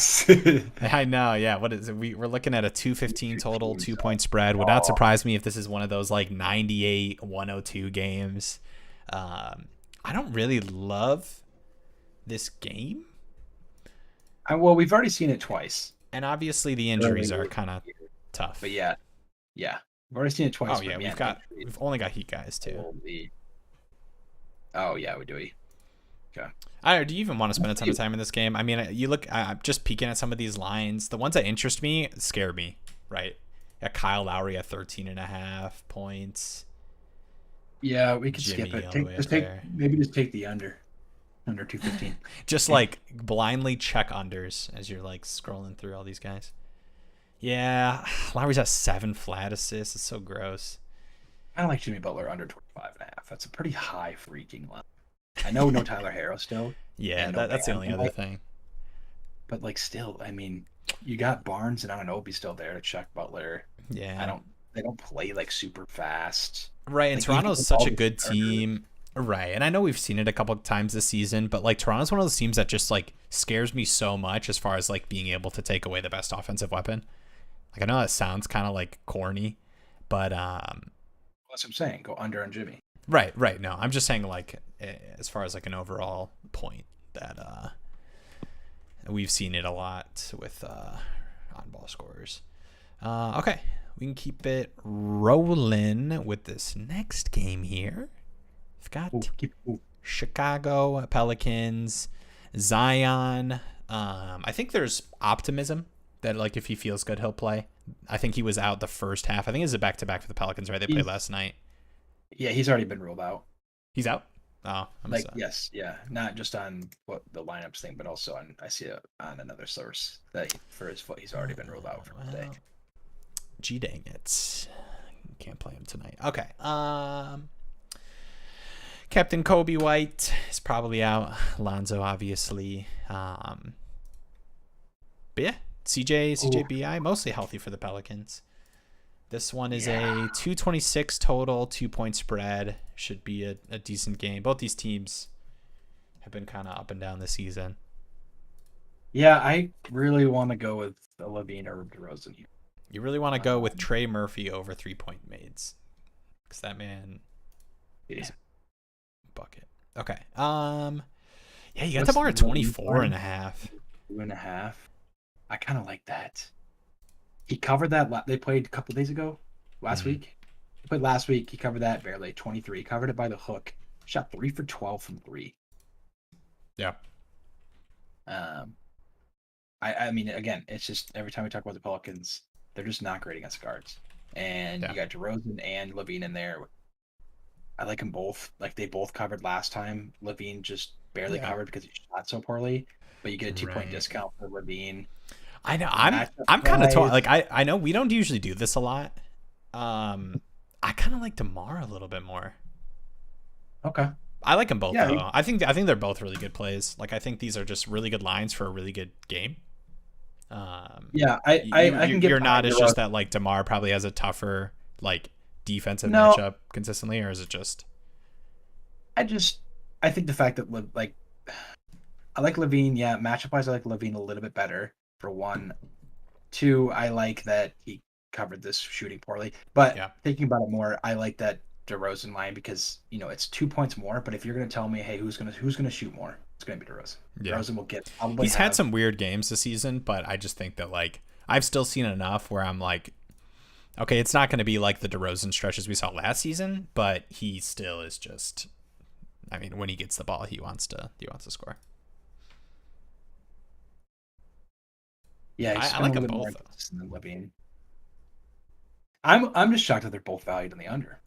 I know. Yeah. What is it? We're looking at a 215 total, 2-point spread. Would not surprise me if this is one of those like 98-102 games. I don't really love this game. Well, we've already seen it twice. And obviously the injuries are kind of tough. But yeah. I've already seen it twice, Oh but yeah, man, we've only got Heat guys too. holy. Oh yeah, we do. Okay. I do you even want to spend a ton of You- time in this game? I mean, you look. I'm just peeking at some of these lines. The ones that interest me scare me, right? Yeah, Kyle Lowry at 13.5 points. Yeah, we could Jimmy skip it. all the way up there. Maybe just take the under 215. Just like blindly check unders as you're like scrolling through all these guys. Yeah, Lowry's at 7 flat assists. It's so gross. I don't like Jimmy Butler under 25.5. That's a pretty high freaking line. I know no Tyler Harrow still. Yeah, and no that's the Bam, only other thing. but like still, I mean, you got Barnes and Anunoby still there to check Butler. Yeah. They don't play like super fast. Right, and Like, Toronto's even such a all good these team. Right, and I know we've seen it a couple of times this season, but like Toronto's one of those teams that just like scares me so much as far as like being able to take away the best offensive weapon. Like I know that sounds kind of like corny, but That's what I'm saying. Go under on Jimmy. right. No, I'm just saying like as far as like an overall point that we've seen it a lot with on ball scorers. Okay, we can keep it rolling with this next game here. We've got Chicago Pelicans, Zion. I think there's optimism that like if he feels good, he'll play. I think he was out the first half. I think it's a back-to-back for the Pelicans, right? They played last night. Yeah, he's already been ruled out. He's out? Oh, yes, yeah, not just on what the lineups thing, but also on I see it on another source that for his foot he's already been ruled out for today. Gee dang it. Can't play him tonight. Okay. Captain Kobe White is probably out. Lonzo, obviously. But yeah, CJBI, mostly healthy for the Pelicans. This one is a 226 total, 2-point spread. Should be a decent game. Both these teams have been kind of up and down this season. Yeah, I really want to go with LaVine or DeRozan here. You really want to go with Trey Murphy over 3-point maids. Because that man is a bucket. Okay. Yeah, you got DeMar at 24.5. 2.5. I kind of like that. He covered that. They played a couple days ago, last week. He played last week. He covered that barely. 23. Covered it by the hook. Shot 3 for 12 from 3. Yeah. I mean, again, it's just every time we talk about the Pelicans, they're just not great against guards. And you got DeRozan and LaVine in there. I like them both. Like they both covered last time. LaVine just barely covered because he shot so poorly. But you get a 2-point discount for LaVine. I know. I'm kind of like I know we don't usually do this a lot. I kind of like DeMar a little bit more. Okay. I like them both though. I think they're both really good plays. Like I think these are just really good lines for a really good game. I can get. You're not. It's just that like DeMar probably has a tougher like defensive matchup consistently, or is it just? I think the fact that like I like LaVine. Yeah, matchup wise, I like LaVine a little bit better. For 1, 2, I like that he covered this shooting poorly. But thinking about it more, I like that DeRozan line because it's 2 points more. But if you're gonna tell me, hey, who's gonna shoot more, it's gonna be DeRozan. Yeah. DeRozan will get. He's had some weird games this season, but I just think that like I've still seen enough where I'm like, okay, it's not gonna be like the DeRozan stretches we saw last season, but he still is just. I mean, when he gets the ball, he wants to score. Yeah, I like them both. Than LaVine. I'm just shocked that they're both valued in the under.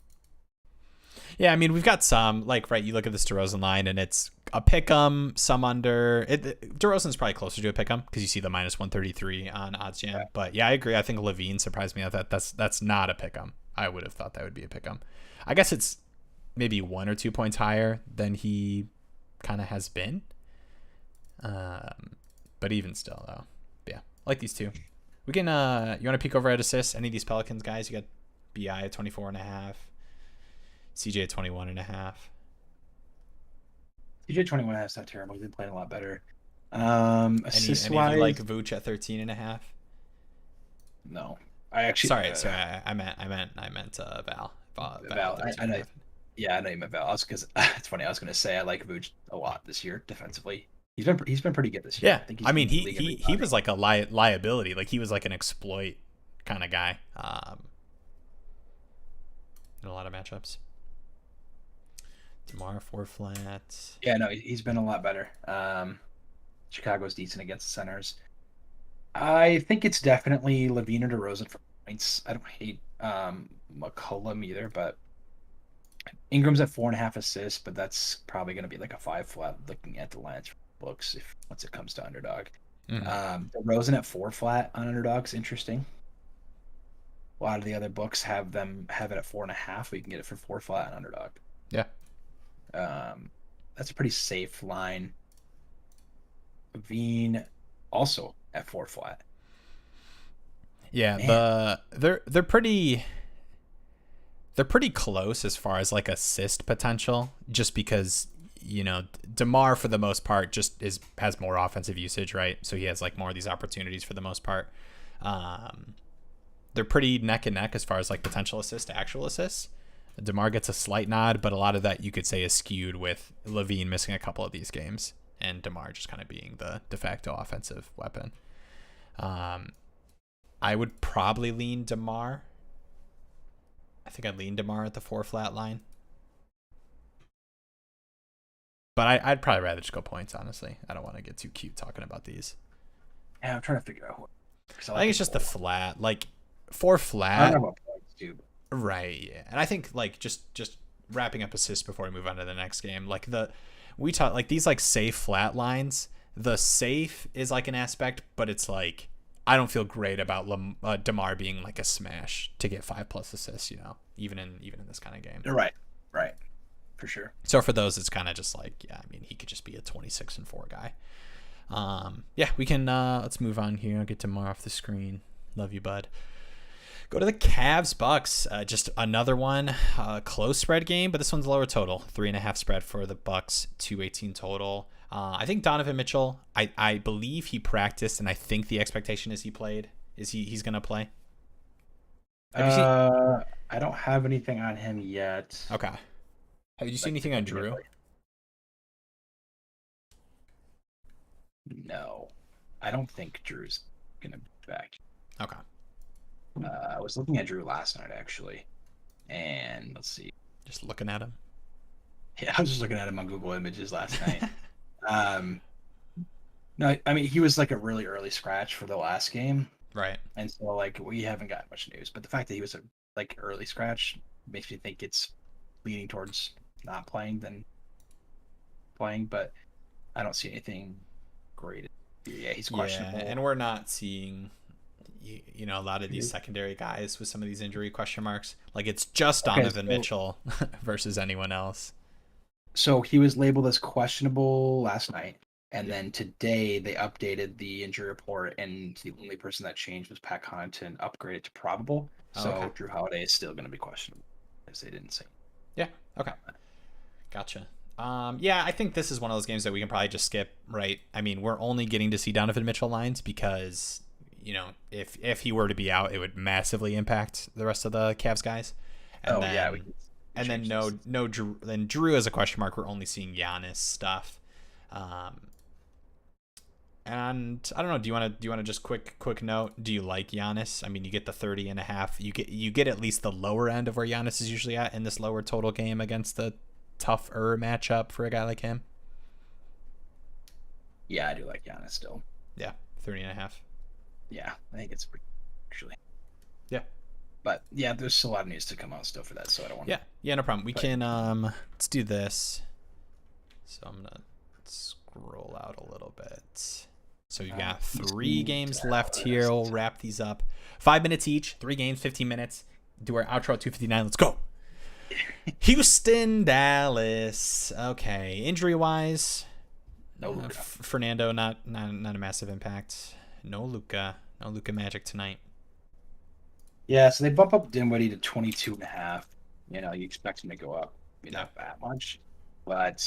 Yeah, I mean we've got some like right. You look at this DeRozan line and it's a pick'em, some under. DeRozan's probably closer to a pick'em because you see the -133 on OddsJam. Yeah. But yeah, I agree. I think LaVine surprised me that that's not a pick'em. I would have thought that would be a pick'em. I guess it's maybe 1 or 2 points higher than he kind of has been. But even still though. I like these two. We can you want to peek over at assists? Any of these Pelicans guys? You got BI at 24.5, CJ at 21.5. CJ 21.5 is not terrible. He's been playing a lot better. Assist wise, any like Vooch at 13.5? No, I actually. Sorry. I meant Val. Val. I know. Yeah, I know you meant Val. Because it's funny. I was going to say I like Vooch a lot this year defensively. He's been pretty good this year. Yeah, I mean he was like a liability, like he was like an exploit kind of guy. in a lot of matchups. DeMar 4 flat. Yeah, no, he's been a lot better. Chicago's decent against the centers. I think it's definitely Levine or DeRozan for points. I don't hate McCollum either, but Ingram's at 4.5 assists, but that's probably going to be like a 5 flat looking at the lines books if once it comes to underdog. DeRozan at 4 flat on underdogs, interesting. A lot of the other books have it at 4.5. We can get it for 4 flat on underdog. Yeah. That's a pretty safe line. Levine also at 4 flat. Yeah, Man. they're pretty close as far as like assist potential, just because DeMar for the most part just has more offensive usage, right? So he has like more of these opportunities for the most part. They're pretty neck and neck as far as like potential assists to actual assists. DeMar gets a slight nod, but a lot of that you could say is skewed with Levine missing a couple of these games and DeMar just kind of being the de facto offensive weapon. I would probably lean DeMar. I think I'd lean DeMar at the 4 flat line. But I'd probably rather just go points, honestly. I don't want to get too cute talking about these. Yeah, I'm trying to figure out. I think it's just the flat. Like, 4 flat. I don't know about points, too. Right, yeah. And I think, like, just wrapping up assists before we move on to the next game. Like, we talk, like, these, like, safe flat lines. The safe is, like, an aspect, but it's, like, I don't feel great about DeMar being, like, a smash to get 5+ assists, even in this kind of game. Right. For sure. So for those, it's kind of just like, yeah, I mean, he could just be a 26-4 guy. Yeah, we can, let's move on here. I'll get DeMar off the screen. Love you, bud. Go to the Cavs Bucks. Just another one, close spread game, but this one's lower total. 3.5 spread for the Bucks, 218 total. I think Donovan Mitchell, I believe he practiced, and I think the expectation is he played. He's going to play? I don't have anything on him yet. Okay. Have you seen anything on Drew? No. I don't think Drew's going to be back. Okay. I was looking at Drew last night, actually. And let's see. Just looking at him? Yeah, I was just looking at him on Google Images last night. No, I mean, he was like a really early scratch for the last game. Right. And so, like, we haven't got much news. But the fact that he was a early scratch makes me think it's leaning towards not playing than playing. But I don't see anything great. Yeah, he's questionable. Yeah, and we're not seeing, a lot of these secondary guys with some of these injury question marks. Like, it's just Donovan Mitchell versus anyone else. So he was labeled as questionable last night. And then today they updated the injury report, and the only person that changed was Pat Connaughton, upgraded to probable. So okay. Drew Holiday is still going to be questionable, as they didn't say. Yeah. Okay. Gotcha. Yeah, I think this is one of those games that we can probably just skip, right? I mean, we're only getting to see Donovan Mitchell lines because, if he were to be out, it would massively impact the rest of the Cavs guys. And then Drew as a question mark. We're only seeing Giannis stuff. And I don't know. Do you want to just quick note? Do you like Giannis? I mean, you get the 30.5. You get at least the lower end of where Giannis is usually at in this lower total game against the tougher matchup for a guy like him. Yeah, I do like Giannis still. Yeah, 30.5. Yeah, I think it's actually. Yeah. But yeah, there's still a lot of news to come out still for that, so I don't want to. Yeah, no problem. We can let's do this. So I'm gonna scroll out a little bit. So you've got 3 games left here. We'll wrap these up. 5 minutes each. 3 games, 15 minutes. Do our outro at 2:59. Let's go. Houston, Dallas. Okay, injury wise, no Luka. Fernando not a massive impact. No Luka Magic tonight. Yeah, so they bump up Dinwiddie to 22.5. You expect him to go up, not that much, but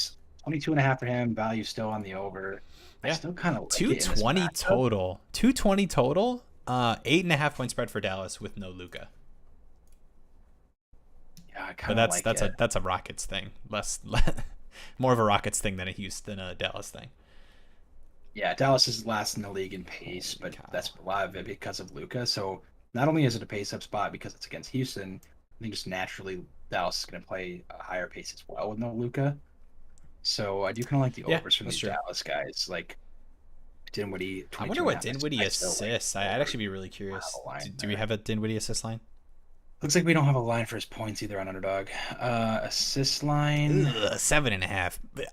22.5 for him. Value still on the over. Yeah. I still kind of like 220 total. 220 total. 8.5 point spread for Dallas with no Luka. Yeah, I kind of like it. That's a Rockets thing. More of a Rockets thing than a Dallas thing. Yeah, Dallas is last in the league in pace, but that's a lot of it because of Luka. So not only is it a pace up spot because it's against Houston, I think just naturally Dallas is going to play a higher pace as well with no Luca. So I do kind of like the Yeah, overs from that's these true. Dallas guys. Like Dinwiddie, I 22 wonder and a what half. That's Dinwiddie nice though. Like assists. I'd over actually be really a curious. line Do we there. have a Dinwiddie assist line? Looks like we don't have a line for his points either on Underdog. Assist line. Ugh, 7.5. Uh,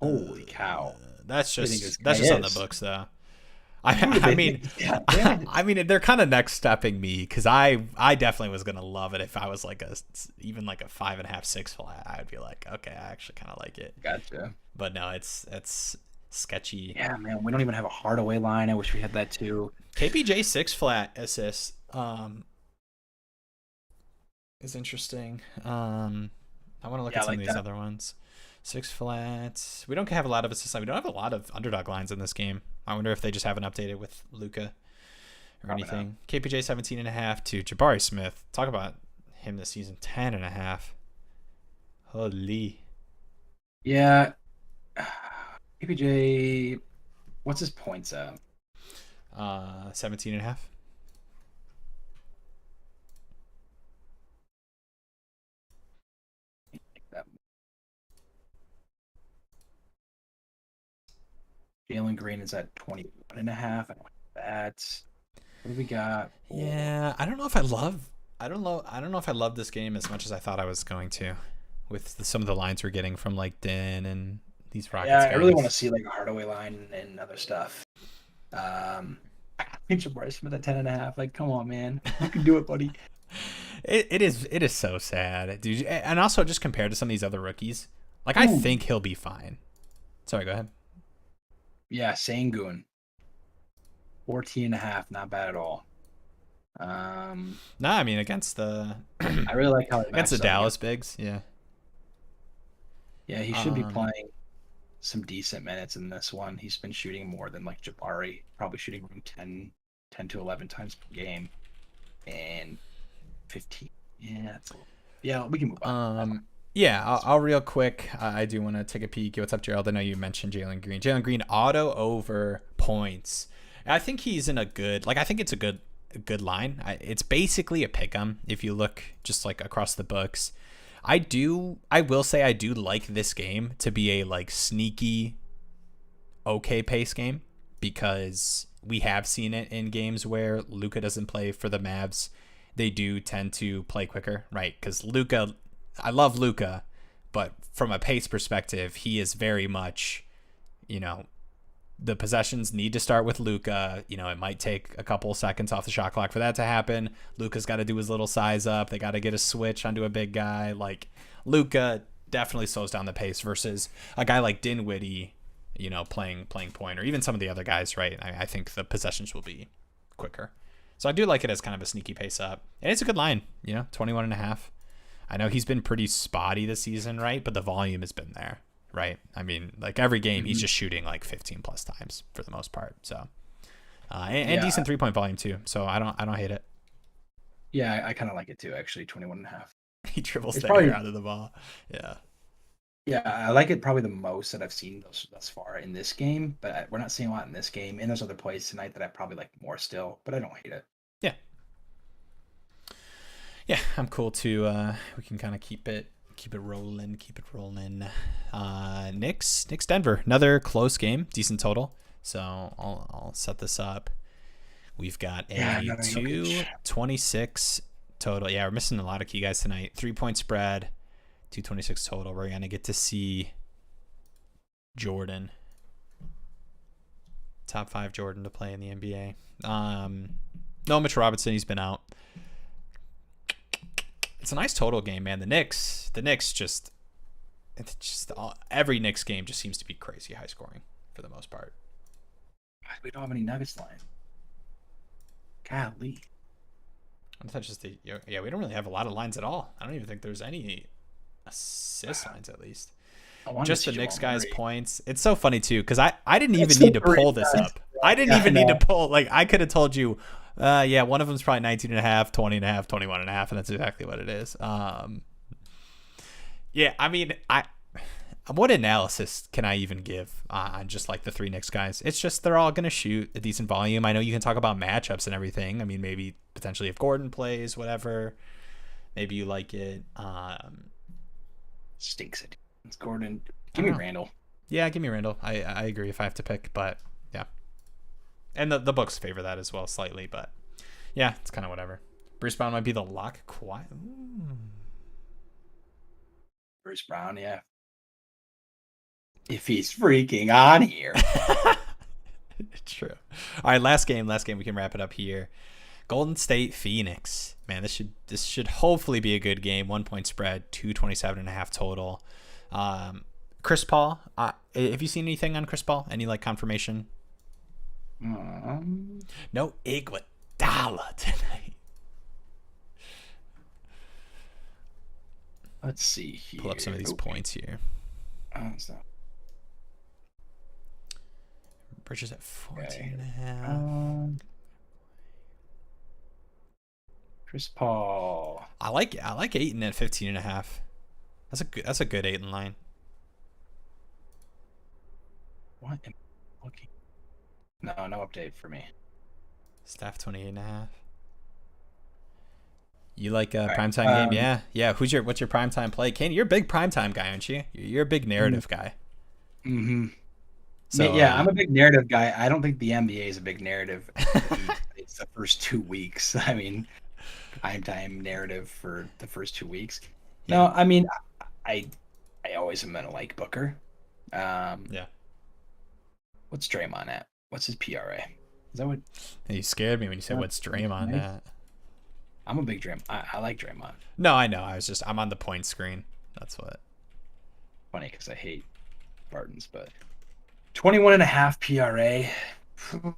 Holy cow. that's Who do you think this that's guy just on the is? books though. Who do I they mean, think this guy is? I mean, they're kind of next stepping me because I definitely was gonna love it if I was like even like a 5.5, 6 flat. I'd be like, okay, I actually kind of like it. Gotcha. But no, it's sketchy. Yeah, man, we don't even have a Hardaway line. I wish we had that too. KPJ 6 flat assist is interesting. I want to look Yeah, at I some of like these that. other ones. 6 flats. We don't have a lot of assists. We don't have a lot of underdog lines in this game. I wonder if they just haven't updated with Luca or Probably not. anything. KPJ 17.5 to Jabari Smith. Talk about him this season. 10.5. Holy. Yeah. KPJ, what's his points at? 17.5. That Jalen Green is at 21 and a half. I don't like that. What do we got? Yeah, I don't know if I love. I don't know. I don't know if I love this game as much as I thought I was going to, with some of the lines we're getting from like Din and these Rockets Yeah, I really want to guys. see like a Hardaway line and other stuff. I think Jabari Smith at 10 and a half. Like, come on, man. You can do it, buddy. It is so sad, dude. And also just compared to some of these other rookies, like I Ooh. think he'll be fine. Sorry, go ahead. Yeah, Sangoon. 14 and a half. Not bad at all. No, I mean against the I really like how it against the matches up Dallas against. bigs, yeah. Yeah, he should be Um, playing some decent minutes in this one. He's been shooting more than like Jabari, probably shooting around 10 to 11 times per game and 15. Yeah, yeah, we can move on. yeah, I'll real quick. I do want to take a peek. What's up, Gerald? I know you mentioned Jalen Green. Jalen Green auto over points. I think he's in a good. Like I think it's a good line. It's basically a pick 'em if you look just like across the books. I will say I do like this game to be a like sneaky okay pace game because we have seen it in games where Luka doesn't play for the Mavs. They do tend to play quicker, right? Because Luka, I love Luka, but from a pace perspective, he is very much, you know, the possessions need to start with Luka. You know, it might take a couple seconds off the shot clock for that to happen. Luka's got to do his little size up. They got to get a switch onto a big guy. Like Luka definitely slows down the pace versus a guy like Dinwiddie, you know, playing point or even some of the other guys, right? I think the possessions will be quicker. So I do like it as kind of a sneaky pace up. And it's a good line, you know, 21 and a half. I know he's been pretty spotty this season, right? But the volume has been there, right? I mean, like every game, he's Mhm. just shooting like 15 plus times for the most part. So, and Yeah, decent 3-point volume too. So I don't hate it. yeah, I kind of like it too, actually, 21 and a half. He dribbles It's the air probably, out of the ball. Yeah. yeah, I like it probably the most that I've seen thus far in this game, but we're not seeing a lot in this game. And there's other plays tonight that I probably like more still, but I don't hate it. Yeah. Yeah. I'm cool too. We can kind of keep it rolling. Knicks Denver. Another close game. Decent total. So I'll set this up. We've got Yeah, a another Jokic. 226 total. Yeah, we're missing a lot of key guys tonight. 3-point spread, 226 total. We're going to get to see Jordan. Top 5 Jordan to play in the NBA. No Mitchell Robinson, he's been out. It's a nice total game, man. The Knicks just every Knicks game just seems to be crazy high scoring for the most part. We don't have any Nuggets line. Golly. I thought just yeah, we don't really have a lot of lines at all. I don't even think there's any assist lines at least. I wanted Just to the see Knicks Jamal guys' Murray. points. It's so funny too because I didn't It's even so need to great, pull this guys. up. I didn't Yeah, I even need to know. pull like I could have told you. Yeah, one of them's probably 19 and a half, 20 and a half, 21 and a half, and that's exactly what it is. Yeah, I mean, what analysis can I even give on just like the three Knicks guys? It's just they're all gonna shoot a decent volume. I know you can talk about matchups and everything. I mean, maybe potentially if Gordon plays, whatever. Maybe you like it. Stinks it. It's Gordon. I Give me don't know. Randall. Yeah, give me Randall. I agree if I have to pick, but yeah. And the books favor that as well slightly, but yeah, it's kind of whatever. Bruce Brown might be the lock. Quiet. Bruce Brown, yeah. If he's freaking on here. True. All right, last game. We can wrap it up here. Golden State Phoenix. Man, this should hopefully be a good game. 1 point spread, 227.5 total. Chris Paul. Have you seen anything on Chris Paul? Any like confirmation? No Iguodala tonight. Let's see here. Pull up some of these points here. Bridges at 14.5. Chris Paul. I like Ayton at 15.5. That's a good Ayton line. What am I looking? No update for me. Steph 28.5. You like a primetime game? Yeah. What's your primetime play? Kane, you're a big primetime guy, aren't you? You're a big narrative guy. Mm-hmm. So yeah, I'm a big narrative guy. I don't think the NBA is a big narrative. It's the first 2 weeks. I mean, primetime narrative for the first 2 weeks. Yeah. No, I mean, I always am gonna like Booker. Yeah. What's Draymond at? What's his PRA? Is that what? You scared me when you said what's Draymond at. I'm a big Draymond. I like Draymond. No, I know. I'm on the point screen. That's what. Funny because I hate Barton's, but 21.5 PRA.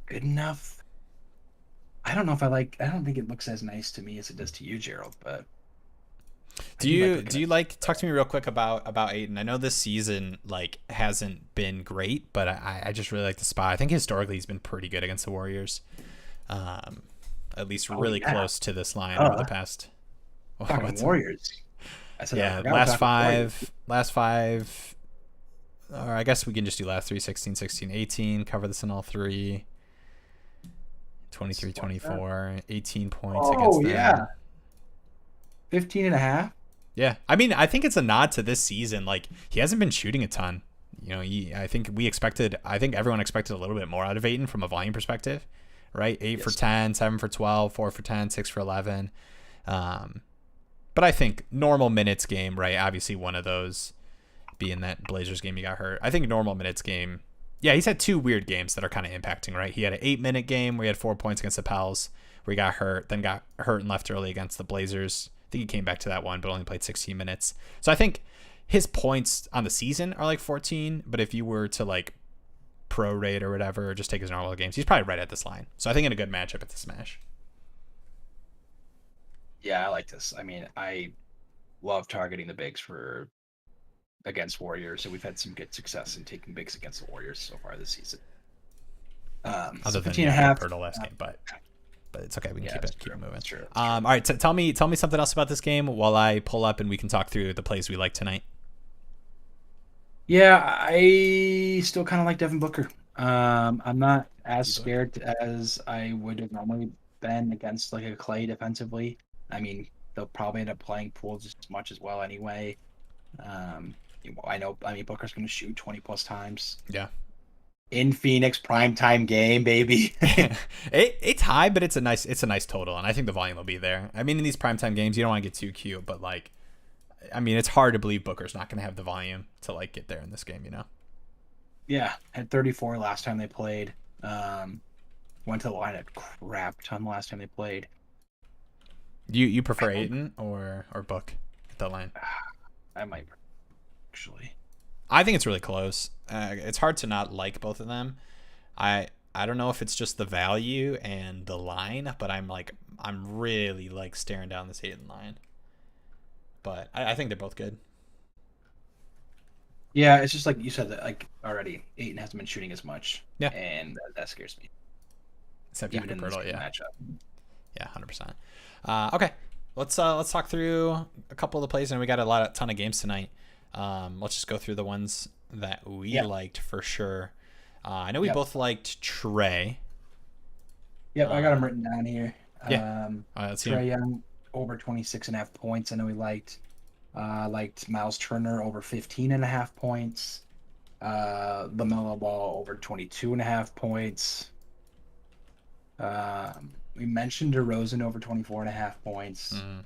Good enough. I don't know if I don't think it looks as nice to me as it does to you, Gerald, but do you like talk to me real quick about Ayton? I know this season like hasn't been great, but I just really like the spot. I think historically he's been pretty good against the Warriors. At least really close to this line over the past. Warriors. Last five. Or I guess we can just do last 3, 16, 16, 18. Cover this in all three. 23, 24, 18 points against them. Yeah. 15.5. Yeah. I mean, I think it's a nod to this season. Like, he hasn't been shooting a ton. I think everyone expected a little bit more out of Ayton from a volume perspective, right? 8 for 10, 7 for 12, 4 for 10, 6 for 11. But I think normal minutes game, right? Obviously one of those being that Blazers game he got hurt. I think normal minutes game. Yeah, he's had 2 weird games that are kind of impacting, right? He had an 8-minute game where he had 4 points against the Pels, where he got hurt, then got hurt and left early against the Blazers. I think he came back to that one, but only played 16 minutes. So I think his points on the season are like 14, but if you were to like prorate or whatever, or just take his normal games, he's probably right at this line. So I think in a good matchup at the Smash. Yeah, I like this. I mean, I love targeting the bigs against Warriors, and we've had some good success in taking bigs against the Warriors so far this season. Other than 15.5 Pirtle last game, but it's okay. We can keep it moving. True. All right, tell me something else about this game while I pull up and we can talk through the plays we like tonight. Yeah, I still kind of like Devin Booker. I'm not as scared as I would have normally been against like a Clay defensively. I mean, they'll probably end up playing Poole just as much as well anyway. Booker's going to shoot 20 plus times. Yeah. In Phoenix, primetime game, baby. It's high, but it's a nice total, and I think the volume will be there. I mean, in these primetime games, you don't want to get too cute, but like, I mean, it's hard to believe Booker's not going to have the volume to like get there in this game, Yeah, had 34 last time they played. Went to the line a crap ton the last time they played. You prefer Ayton or Book at the line? I might actually. I think it's really close. It's hard to not like both of them. I don't know if it's just the value and the line, but I'm really like staring down this Ayton line. But I think they're both good. Yeah, it's just like you said that like already, Ayton hasn't been shooting as much. Yeah, and that scares me. Except even in this matchup. Yeah, 100%. Okay, let's talk through a couple of the plays, and we got a ton of games tonight. Let's just go through the ones that we liked for sure. I know we both liked Trey. Yep, I got him written down here. Yeah. Let's see him. Trae Young over 26.5 points. I know he liked Miles Turner over 15.5 points. LaMelo Ball over 22.5 points. We mentioned DeRozan over 24.5 points. Mm.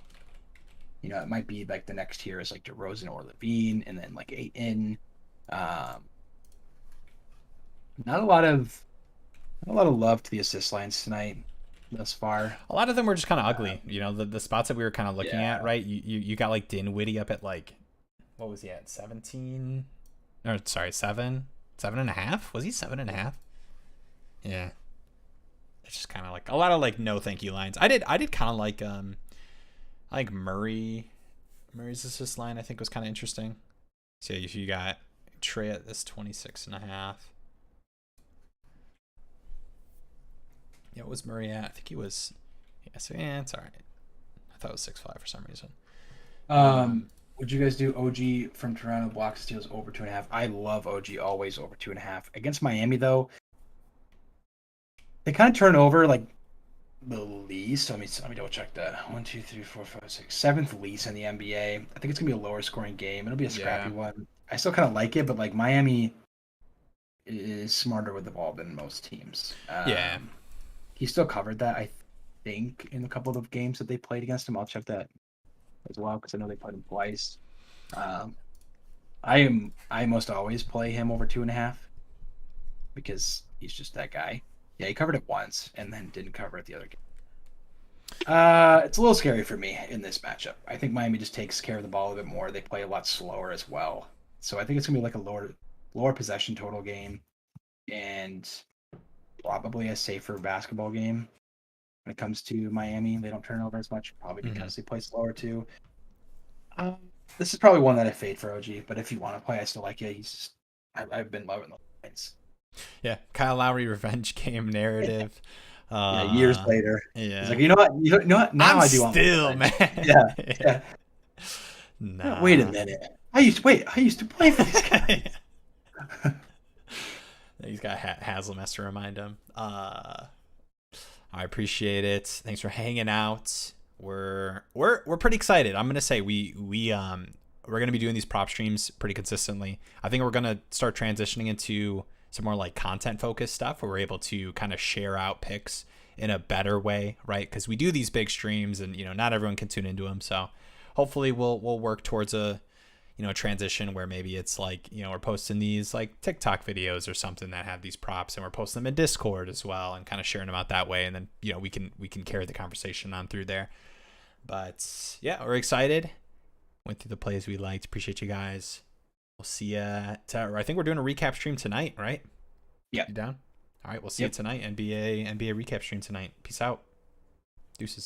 You know, it might be like the next tier is like DeRozan or Levine, and then like Ayton. Not a lot of love to the assist lines tonight thus far. A lot of them were just kind of ugly. You know, the spots that we were kind of looking Yeah. at, right? You got like Dinwiddie up at like, what was he at? 17? Or sorry, 7.5? Was he 7.5? Yeah. It's just kind of like a lot of like no thank you lines. I did kind of like I like Murray's assist line. I think was kind of interesting. So if you got Trae at this 26.5. Yeah, what was Murray at? I think he was. Yeah, so yeah, it's all right. I thought it was 6'5" for some reason. Would you guys do OG from Toronto blocks steals over 2.5? I love OG always over 2.5. Against Miami though, they kind of turn over like the least. Let me double check that. 1, 2, 3, 4, 5, 6, seventh least in the NBA. I think it's gonna be a lower scoring game. It'll be a scrappy one. I still kind of like it, but like Miami is smarter with the ball than most teams. Yeah. He still covered that, I think, in a couple of games that they played against him. I'll check that as well because I know they played him twice. I most always play him over 2.5 because he's just that guy. Yeah, he covered it once and then didn't cover it the other game. It's a little scary for me in this matchup. I think Miami just takes care of the ball a bit more. They play a lot slower as well. So I think it's gonna be like a lower possession total game and probably a safer basketball game when it comes to Miami. They don't turn over as much, probably because they play slower too. This is probably one that I fade for OG, but if you want to play, I still like it. I've been loving the lines. Yeah, Kyle Lowry revenge game narrative. Yeah, years later. Yeah. He's like, you know what? Now I do want still, man. Yeah. Nah. Wait a minute. I used to play for this guy. He's got Hazelmess to remind him. I appreciate it. Thanks for hanging out. We're pretty excited. I'm gonna say we're gonna be doing these prop streams pretty consistently. I think we're gonna start transitioning into some more like content focused stuff where we're able to kind of share out picks in a better way, right? Because we do these big streams and not everyone can tune into them. So hopefully we'll work towards a transition where maybe it's like, we're posting these like TikTok videos or something that have these props and we're posting them in Discord as well and kind of sharing them out that way. And then, we can carry the conversation on through there. But yeah, we're excited. Went through the plays we liked. Appreciate you guys. We'll see you I think we're doing a recap stream tonight, right? Yeah. You down? All right. We'll see you tonight. NBA recap stream tonight. Peace out. Deuces.